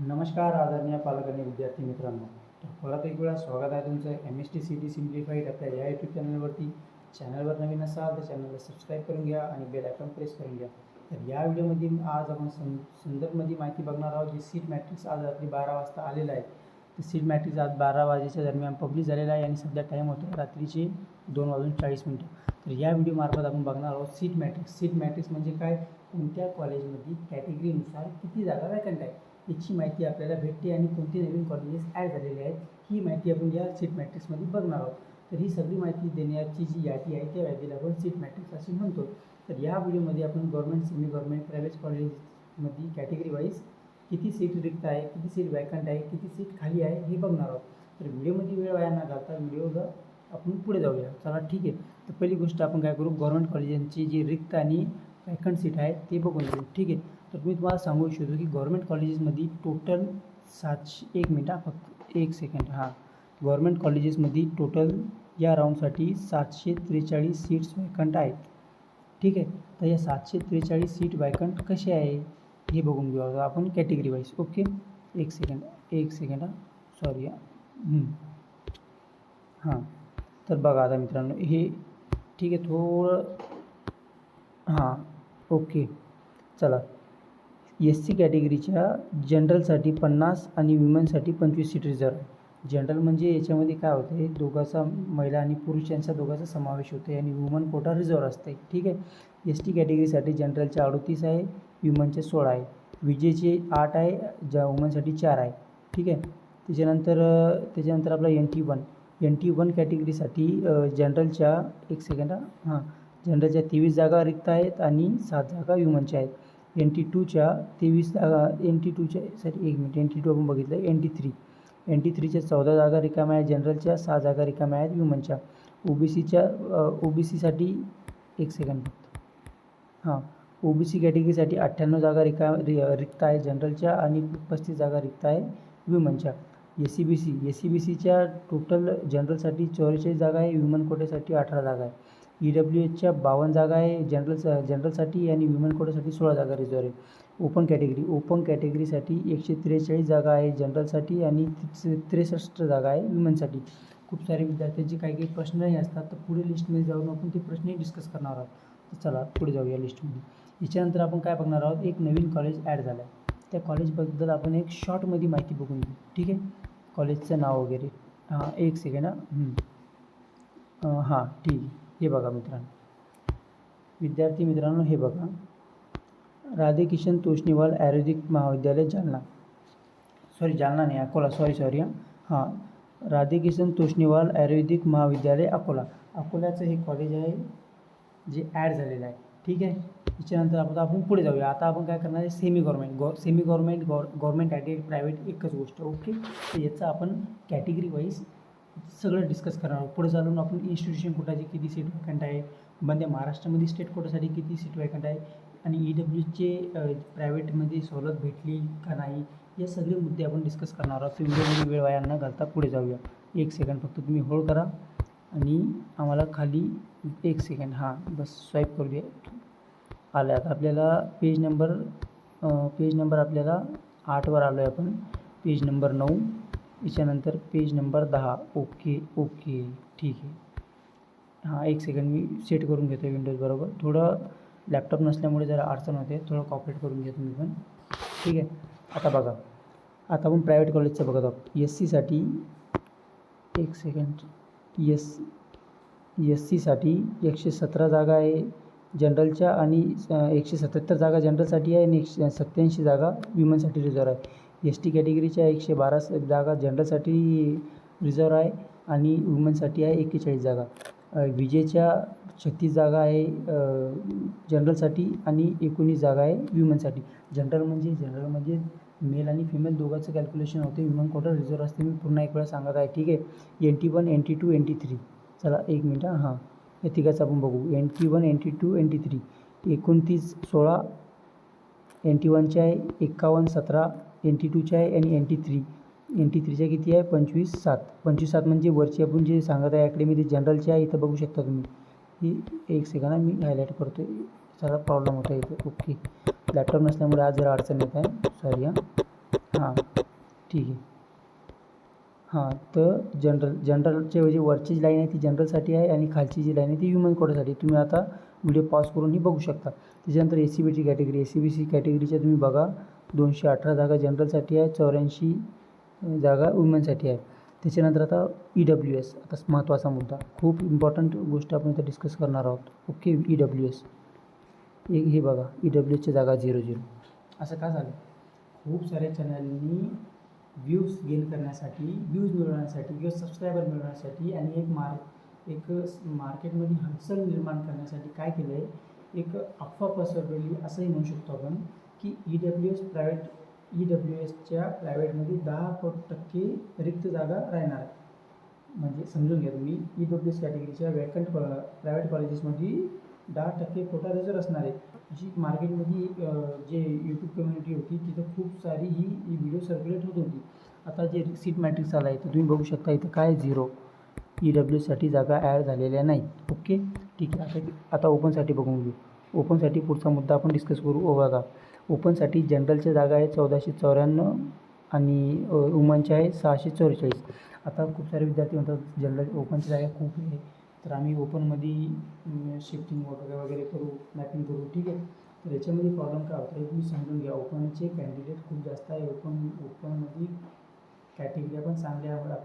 नमस्कार आदरणीय पालक आणि विद्यार्थी मित्रांनो. तर परत एक वेळा स्वागत आहे तुमचं MST CT सिम्प्लिफाईड आपल्या या यूट्यूब चॅनलवरती. चॅनलवर नवीन असाल तर चॅनलला सबस्क्राईब करून घ्या आणि बेल आयकॉन प्रेस करून घ्या. तर या व्हिडिओमध्ये आज आपण संदर्भमध्ये माहिती बघणार आहोत. जे सीट मॅट्रिक्स आज रात्री 12 वाजता आलेलं आहे. तर सीट मॅट्रिक्स आज 12 वाजेच्या दरम्यान पब्लिश झालेला आहे आणि सध्या टाईम होतो रात्रीचे 2:40. तर या व्हिडिओमार्फत आपण बघणार आहोत सीट मॅट्रिक्स. सीट मॅट्रिक्स म्हणजे काय, कोणत्या कॉलेजमध्ये कॅटेगरीनुसार किती जागा वॅकंट आहे याची माहिती आपल्याला भेटते आणि कोणते नवीन कॉलेजेस ॲड झालेले आहेत ही माहिती आपण या सीट मॅट्रिक्समध्ये बघणार आहोत. तर ही सगळी माहिती देण्याची जी यादी आहे त्या यादीला आपण सीट मॅट्रिक्स असे म्हणतो. तर या व्हिडिओमध्ये आपण गव्हर्नमेंट, सेमी गव्हर्नमेंट, प्रायव्हेट कॉलेजमध्ये कॅटेगरी वाईज किती सीट रिक्त आहे, किती सीट वॅकंट आहे, किती सीट खाली आहे हे बघणार आहोत. तर व्हिडिओमध्ये वेळ वाया न घालता व्हिडिओला आपण पुढे जाऊया. चला ठीक आहे. तर पहिली गोष्ट आपण काय करू, गव्हर्नमेंट कॉलेजांची जी रिक्त आणि वॅकंट सीट आहे ते बघून घेऊ. ठीक आहे. तर मी तुम्हाला सांगू इच्छितो की गव्हर्नमेंट कॉलेजेसमध्ये टोटल 1 मिनिट फक्त 1 सेकंड. गव्हर्नमेंट कॉलेजेसमध्ये टोटल या राऊंडसाठी 743 सीट्स वॅकंट आहेत. ठीक आहे. तर या 743 सीट वॅकंट कसे आहे हे बघून घेऊ आपण कॅटेगरी वाईज. ओके, एक सेकंड सॉरी. तर बघा आता मित्रांनो हे ठीक आहे थोडं. ओके चला. SC कॅटेगरीच्या जनरलसाठी 50 आणि विमेनसाठी 25 सीट रिझर्व आहे. जनरल म्हणजे याच्यामध्ये काय होते, दोघांचा महिला आणि पुरुष यांचा दोघांचा समावेश होते आणि वुमन कोटा रिझर्व असते. ठीक आहे. ST कॅटेगरीसाठी जनरलचे 38 आहे, विमेनचे 16 आहे, विजेचे 8 आहे, ज्या वुमनसाठी 4 आहे. ठीक आहे. त्याच्यानंतर आपला NT1 कॅटेगरीसाठी जनरलच्या जनरलच्या 23 जागा रिक्त आहेत आणि 7 जागा विमेनच्या आहेत. NT2च्या 23 जागा, NT2 आपण बघितलं. NT3च्या 14 जागा रिकाम्या आहेत जनरलच्या, 6 जागा रिकाम्या आहेत विमेनच्या. OBCसाठी OBC कॅटेगरीसाठी 98 जागा रिक्त आहे जनरलच्या आणि 35 जागा रिक्त आहे विमेनच्या. SCBCच्या टोटल जनरलसाठी 44 जागा आहे, विमेन कोट्यासाठी 18 जागा आहे. EWHच्या 52 जागा आहे जनरलसाठी आणि विमेन कोट्यासाठी 16 जागा रिझर्व आहे. ओपन कॅटेगरीसाठी 143 जागा आहे जनरलसाठी आणि 63 जागा आहे विमेनसाठी. खूप सारे विद्यार्थ्यांचे काही प्रश्नही असतात, तर पुढे लिस्टमध्ये जाऊन आपण ते प्रश्नही डिस्कस करणार आहोत. तर चला पुढे जाऊया लिस्टमध्ये. याच्यानंतर आपण काय बघणार आहोत, एक नवीन कॉलेज ॲड झालं आहे. त्या कॉलेजबद्दल आपण एक शॉर्टमध्ये माहिती बघून घेऊ. ठीक आहे. कॉलेजचं नाव वगैरे. एक सेकंड. ठीक आहे. हे बघा विद्यार्थी मित्रांनो, हे बघा, राधेकिशन तोष्णीवाल आयुर्वेदिक महाविद्यालय जालना नाही, अकोला. सॉरी. राधेकिशन तोष्णीवाल आयुर्वेदिक महाविद्यालय अकोल्याचं हे कॉलेज आहे जे ॲड झालेलं आहे. ठीक आहे. त्याच्यानंतर आपण पुढे जाऊया. आता आपण काय करणार आहे, semi government government added private एकच गोष्ट. ओके. तर याचं आपण कॅटेगरी वाईज सगळं डिस्कस करणार आहोत. पुढे चालून आपण इन्स्टिट्यूशन कोटाची किती सीट वॅकंट आहे, म्हणजे महाराष्ट्रामध्ये स्टेट कोटासाठी किती सीट वॅकंट आहे आणि EWHचे प्रायव्हेटमध्ये सवलत भेटली का नाही, हे सगळे मुद्दे आपण डिस्कस करणार आहोत. व्हिडिओमध्ये वेळ वाया न घालता पुढे जाऊया. 1 सेकंड फक्त तुम्ही होल्ड करा आणि आम्हाला खाली 1 सेकंड बस स्वाईप करूया. आलं आता आपल्याला पेज नंबर आपल्याला 8वर आलो आहे आपण. पेज नंबर 9, याच्यानंतर पेज नंबर 10. ओके ठीक आहे. 1 सेकंड मी सेट करून घेतो विंडोज बरोबर. थोडं लॅपटॉप नसल्यामुळे जरा अडचण होते, थोडं कॉपरेट करून घ्या तुम्ही पण. ठीक आहे. आता बघा, आता आपण प्रायव्हेट कॉलेजचं बघत आहोत. SCसाठी 1 सेकंड. SCसाठी 117 जागा आहे जनरलच्या आणि 177 जागा जनरलसाठी आहे आणि 187 जागा विमेनसाठी रिझर्व आहे. ST कॅटेगरीच्या 112 जागा जनरलसाठी रिझर्व आहे आणि वुमेनसाठी आहे 41 जागा. विजेच्या 36 जागा आहे जनरलसाठी आणि 19 जागा आहे विमेनसाठी. जनरलमध्ये मेल आणि फिमेल दोघांचं कॅल्क्युलेशन होते, विमेन कोटा रिझर्व असते. मी पुन्हा एक वेळा सांगत आहे. ठीक आहे. NT1, NT2, NT3. चला 1 मिनिट. या तिघाचं आपण बघू. NT1, NT2, NT3. 29, 16 NT1च्या आहे, 51, 17 NT2च्या आहे आणि NT3च्या किती आहे, 25, 7 म्हणजे वरची आपण जे सांगत आहे अकॅडमीमध्ये जनरलची आहे. इथं बघू शकता तुम्ही. ही 1 सेकंड मी हायलाईट करतो आहे, जरा प्रॉब्लेम होता इथे. ओके. लॅपटॉप नसल्यामुळे आज जरा अडचण येत आहे, सॉरी. हां ठीक आहे. हां तर जनरलचे म्हणजे वरची जी लाईन आहे ती जनरलसाठी आहे आणि खालची जी लाईन आहे ती ह्युमन कोटासाठी. तुम्ही आता व्हिडिओ पॉज करूनही बघू शकता. त्याच्यानंतर ACBची कॅटेगरी, ACBसी कॅटेगरीच्या तुम्ही बघा 218 जागा जनरलसाठी आहे, 84 जागा वुमेनसाठी आहे. त्याच्यानंतर आता EWS, आता महत्त्वाचा मुद्दा, खूप इम्पॉर्टंट गोष्ट आपण इथं डिस्कस करणार आहोत. ओके, EWS हे बघा, EWSच्या जागा 00. असं का झालं? खूप साऱ्या चॅनलनी व्ह्यूज गेन करण्यासाठी, व्ह्यूज मिळवण्यासाठी किंवा सबस्क्रायबर मिळवण्यासाठी आणि एक मार्केटमध्ये हलचल निर्माण करण्यासाठी काय केलं आहे, एक अफवा पसरवली असंही म्हणू शकतो आपण की EWSच्या प्रायव्हेटमध्ये 10% रिक्त जागा राहणार आहे. म्हणजे समजून घ्या तुम्ही, EWS कॅटेगरीच्या वॅकंट प्रायव्हेट कॉलेजेसमध्ये 10% कोटा रिझर्व असणार आहे. अशी मार्केटमध्ये जे यूट्यूब कम्युनिटी होती तिथं खूप सारी ही व्हिडिओ सर्क्युलेट होत होती. आता जे सीट मॅट्रिक्स आला आहे तर तुम्ही बघू शकता इथं काय 0, EWSसाठी जागा ॲड झालेल्या नाही. ओके ठीक आहे. आता ओपनसाठी बघून घेऊ. ओपनसाठी पुढचा मुद्दा आपण डिस्कस करू. बघा, ओपनसाठी जनरलच्या जागा आहे 1494 आणि वुमनच्या आहे 644. आता खूप सारे विद्यार्थी म्हणतात जनरल ओपनच्या जागा खूप आहे, तर आम्ही ओपनमध्ये शिफ्टिंग वगैरे करू, मॅपिंग करू. ठीक आहे. तर याच्यामध्ये प्रॉब्लेम काय होतो आहे तुम्ही समजून घ्या. ओपनचे कॅन्डिडेट खूप जास्त आहे. ओपनमध्ये कॅटेगरी पण चांगल्या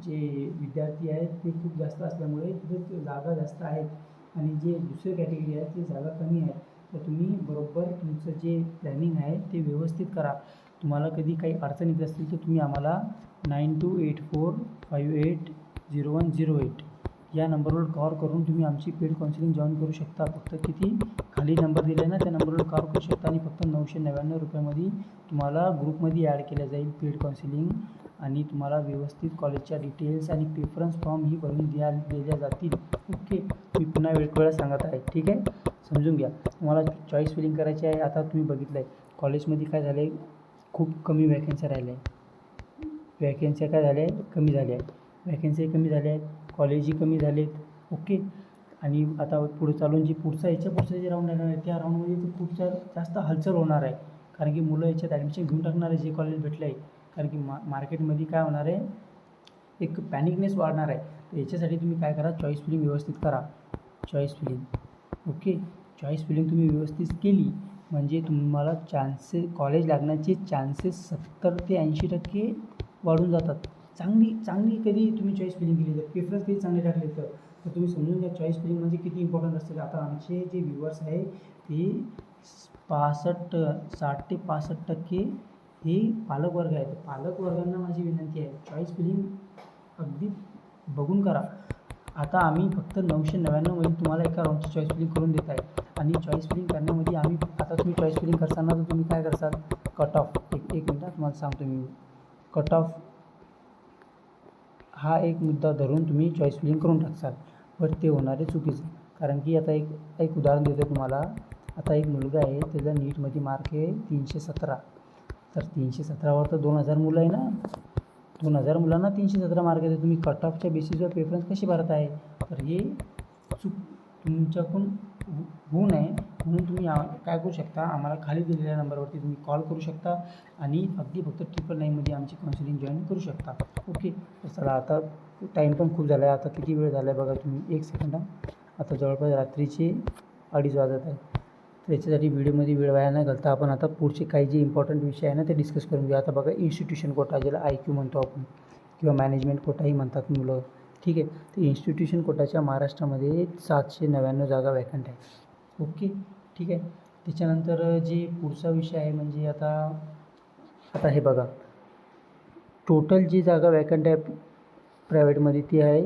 जे विद्यार्थी आहेत ते खूप जास्त असल्यामुळे तिथे जागा जास्त आहेत आणि जे दुसरे कॅटेगरी आहेत ते जागा कमी आहेत. तर तुम्ही बरोबर तुमचं जे प्लॅनिंग आहे ते व्यवस्थित करा. तुम्हाला कधी काही अडचण येत असतील तर तुम्ही आम्हाला 9284580108 या नंबरवर कॉल करून तुम्ही आमची पेड काउन्सिलिंग जॉईन करू शकता. फक्त किती खाली नंबर दिला आहे ना त्या नंबरवर कॉल करू शकता आणि फक्त 999 रुपयामध्ये तुम्हाला ग्रुपमध्ये ॲड केलं जाईल पेड काउन्सिलिंग आणि तुम्हाला व्यवस्थित कॉलेजच्या डिटेल्स आणि प्रेफरन्स फॉर्म ही भरून दिल्या जातील. ओके, मी पुन्हा वेळा सांगत आहे. ठीक आहे, समजून घ्या. तुम्हाला चॉईस फिलिंग करायची आहे. आता तुम्ही बघितलं आहे कॉलेजमध्ये काय झालं आहे, खूप कमी वॅकन्सी राहिल्या आहे. वॅकन्स्या काय झाल्या आहे, कमी झाल्या आहे. वॅकन्सी कमी झाल्या आहेत, कॉलेजही कमी झाले आहेत. ओके, आणि आता पुढे चालून जी पुढचा जे राऊंड येणार आहे त्या राऊंडमध्ये तर खूप जास्त हलचल होणार आहे. कारण की मुलं याच्यात ॲडमिशन घेऊन टाकणार आहे जे कॉलेज भेटलं आहे. कारण की मार्केटमध्ये काय होणार आहे, एक पॅनिकनेस वाढणार आहे. तर याच्यासाठी तुम्ही काय करा, चॉईस फिलिंग व्यवस्थित करा. Choice filling okay, choice filling तुम्ही व्यवस्थित केली म्हणजे तुम्हाला कॉलेज लागण्याचे चान्सेस 70 ते 80% वाढून जातात. चांगली कधी तुम्ही चॉईस फिलिंग केली तर, प्रेफरन्स कधी चांगले टाकले तर तुम्ही समजून घ्या चॉईस फिलिंग म्हणजे किती इम्पॉर्टंट असते. आता आमचे जे व्ह्युअर्स आहे ते 60 ते 65% हे पालकवर्ग आहे. पालकवर्गांना माझी विनंती आहे, चॉईस फिलिंग अगदी बघून करा. आता आम्ही फक्त 999 मध्ये तुम्हाला एका राऊंडची चॉईस फिलिंग करून देत आहे आणि चॉईस फिलिंग करण्यामध्ये आता तुम्ही चॉईस फिलिंग करताना तर तुम्ही काय करसाल, कट ऑफ एक मिनटात तुम्हाला सांगतो मी. कट ऑफ हा एक मुद्दा धरून तुम्ही चॉईस फिलिंग करून टाकसाल, बट ते होणारे चुकीचे. कारण की आता एक उदाहरण देतो तुम्हाला. आता एक मुलगा आहे, त्याचा नीटमध्ये मार्क आहे 317. तर 317वर तर 2000 मुलं आहे ना, 2000 मुलांना 317 मार्क आहे. तर तुम्ही कट ऑफच्या बेसिसवर प्रेफरन्स कशी भरत आहे, तर हे चूक तुमच्याकडून होऊ नये म्हणून तुम्ही काय करू शकता, आम्हाला खाली दिलेल्या नंबरवरती तुम्ही कॉल करू शकता आणि अगदी फक्त 999मध्ये आमची काउन्सिलिंग जॉईन करू शकता. ओके, तर चला आता टाईम पण खूप झाला आहे. आता किती वेळ झाला आहे बघा तुम्ही, 1 सेकंड. आता जवळपास रात्रीचे 2:30 वाजत आहे. तर याच्यासाठी व्हिडिओमध्ये वेळ वाया न घालता आपण आता पुढचे काही जे इम्पॉर्टंट विषय आहे ना ते डिस्कस करून घेऊ. आता बघा, इन्स्टिट्यूशन कोटा ज्याला IQ म्हणतो आपण किंवा मॅनेजमेंट कोटाही म्हणतात मुलं. ठीक आहे, तर इन्स्टिट्यूशन कोटाच्या महाराष्ट्रामध्ये 799 जागा वॅकंट आहे. ओके ठीक आहे. त्याच्यानंतर जे पुढचा विषय आहे म्हणजे आता हे बघा, टोटल जी जागा वॅकंट आहे प्रायव्हेटमध्ये ती आहे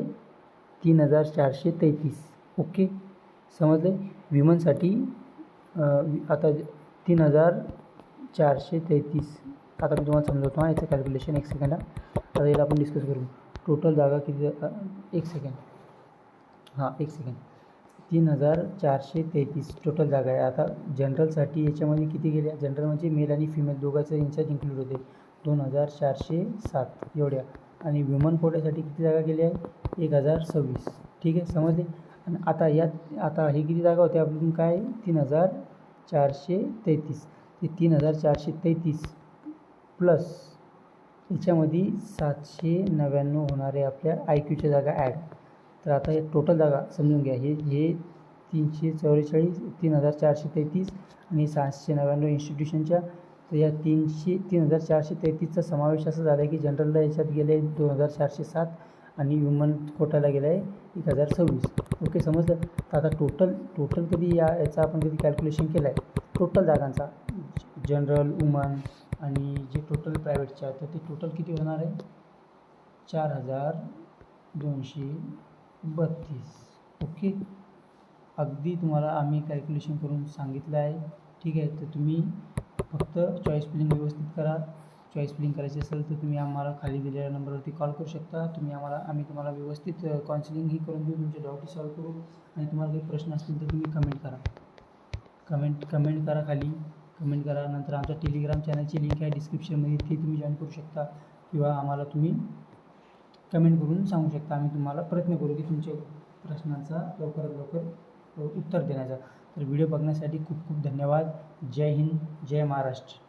3433. ओके, समजलं. विमनसाठी आता 3433. आता मी तुम्हाला समजवतो हां याचं कॅल्क्युलेशन. 1 सेकंड. आता याला आपण डिस्कस करू. टोटल जागा किती, 1 सेकंड. 1 सेकंड. 3433 टोटल जागा आहे. आता जनरलसाठी याच्यामध्ये किती गेल्या, जनरल म्हणजे मेल आणि फिमेल दोघांचं इन्चार्ज इन्क्लूड होते, 2407 एवढ्या. आणि वुमन कोट्यासाठी किती जागा गेल्या आहे, 1026. ठीक आहे, समजले. आणि आता हे किती जागा होत्या आपल्याकडून, काय 3433. ते 3433 प्लस याच्यामध्ये 799 होणारे आपल्या IQच्या जागा ॲड. तर आता हे टोटल जागा समजून घ्या. हे 344 3433 आणि 799 इन्स्टिट्यूशनच्या. तर या 3433चा समावेश असं झाला आहे की जनरलला याच्यात गेले 2407 आणि ह्युमन कोटाला गेला आहे 1026. ओके, समजलं. तर आता टोटल कधी याचा आपण कधी कॅल्क्युलेशन केलं आहे टोटल जागांचा, जनरल, वुमन आणि जे टोटल प्रायव्हेटच्या, तर ते टोटल किती होणार आहे 4232. ओके, अगदी तुम्हाला आम्ही कॅल्क्युलेशन करून सांगितलं आहे. ठीक आहे, तर तुम्ही फक्त चॉईस फिलिंग व्यवस्थित करा. चॉईस फिलिंग करायची असेल तर तुम्ही आम्हाला खाली दिलेल्या नंबरवरती कॉल करू शकता. आम्ही तुम्हाला व्यवस्थित काउन्सिलिंगही करून देऊ, तुमचे डाऊटही सॉल्व करू. आणि तुम्हाला काही प्रश्न असतील तर तुम्ही कमेंट करा. कमेंट करा, खाली कमेंट करा. नंतर आमच्या टेलिग्राम चॅनलची लिंक आहे डिस्क्रिप्शनमध्ये, ती तुम्ही जॉईन करू शकता किंवा आम्हाला तुम्ही कमेंट करून सांगू शकता. आम्ही तुम्हाला प्रयत्न करू की तुमच्या प्रश्नांचा लवकरात लवकर उत्तर देण्याचा. तर व्हिडिओ बघण्यासाठी खूप खूप धन्यवाद. जय हिंद, जय महाराष्ट्र.